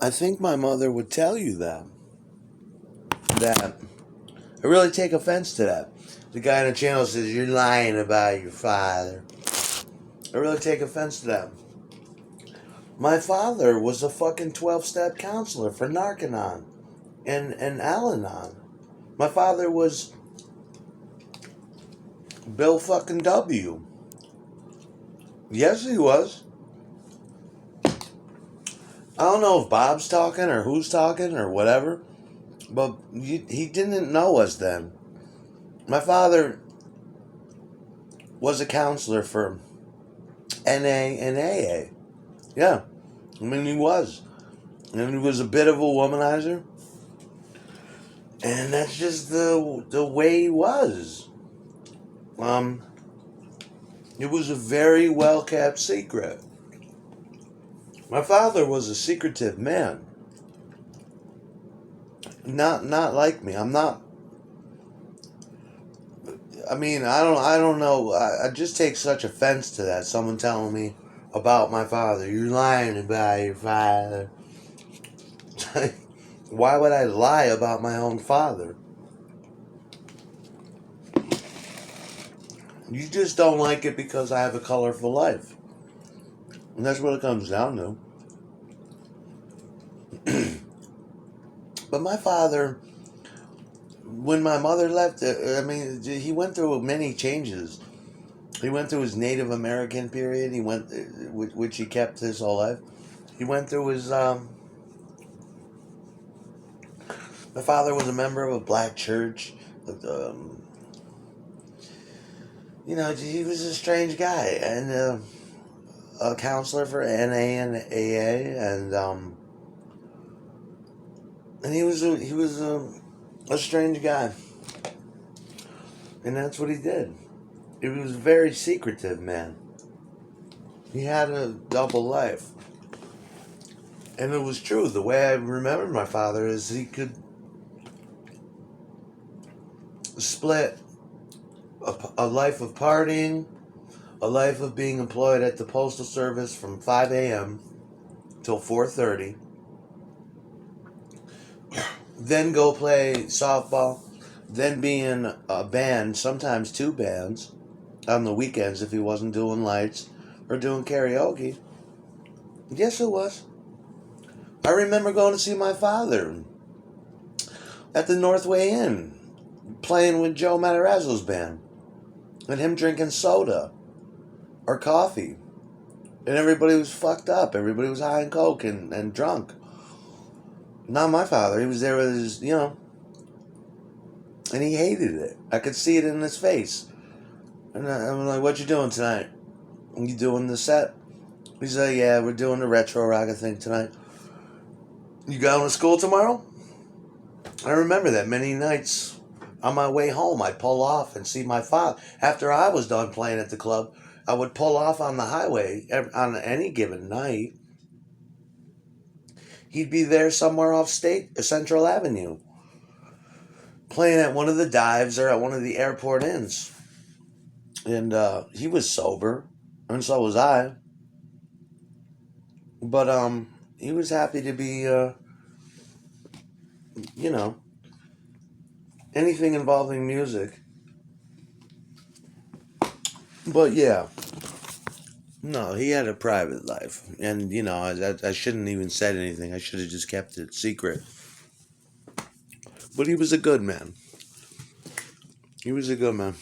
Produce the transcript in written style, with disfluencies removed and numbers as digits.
I think my mother would tell you that I really take offense to that. The guy on the channel says you're lying about your father. I really take offense to that. My father was a fucking 12-step counselor for Narconon and Al-Anon. My father was Bill fucking W. Yes, he was. I don't know if Bob's talking or who's talking or whatever, but he didn't know us then. My father was a counselor for NA and AA. Yeah, I mean, he was. And he was a bit of a womanizer. And that's just the way he was. It was a very well kept secret. My father was a secretive man. Not like me. I'm not. I mean, I don't know. I just take such offense to that. Someone telling me about my father. You're lying about your father. Why would I lie about my own father? You just don't like it because I have a colorful life. And that's what it comes down to. But my father, when my mother left, I mean, he went through many changes. He went through his Native American period. He went, which he kept his whole life. He went through his. My father was a member of a black church. He was a strange guy and a counselor for NA and AA, and he was a strange guy, and that's what he did. He was very secretive, man. He had a double life. And it was true. The way I remember my father is he could split a life of partying, a life of being employed at the Postal Service from 5 a.m. till 4:30, then go play softball, then be in a band, sometimes two bands, on the weekends if he wasn't doing lights or doing karaoke. Yes, it was. I remember going to see my father at the Northway Inn, playing with Joe Matarazzo's band, and him drinking soda or coffee. And everybody was fucked up. Everybody was high on coke and drunk. Not my father. He was there with his, and he hated it. I could see it in his face. And I'm like, what you doing tonight? You doing the set? He's like, yeah, we're doing the retro rock thing tonight. You going to school tomorrow? I remember that many nights on my way home, I'd pull off and see my father. After I was done playing at the club, I would pull off on the highway on any given night. He'd be there somewhere off Central Avenue, playing at one of the dives or at one of the airport inns. And he was sober, and so was I. But he was happy to be, anything involving music. But yeah, no, he had a private life, and I shouldn't even said anything. I should have just kept it secret. But he was a good man. He was a good man.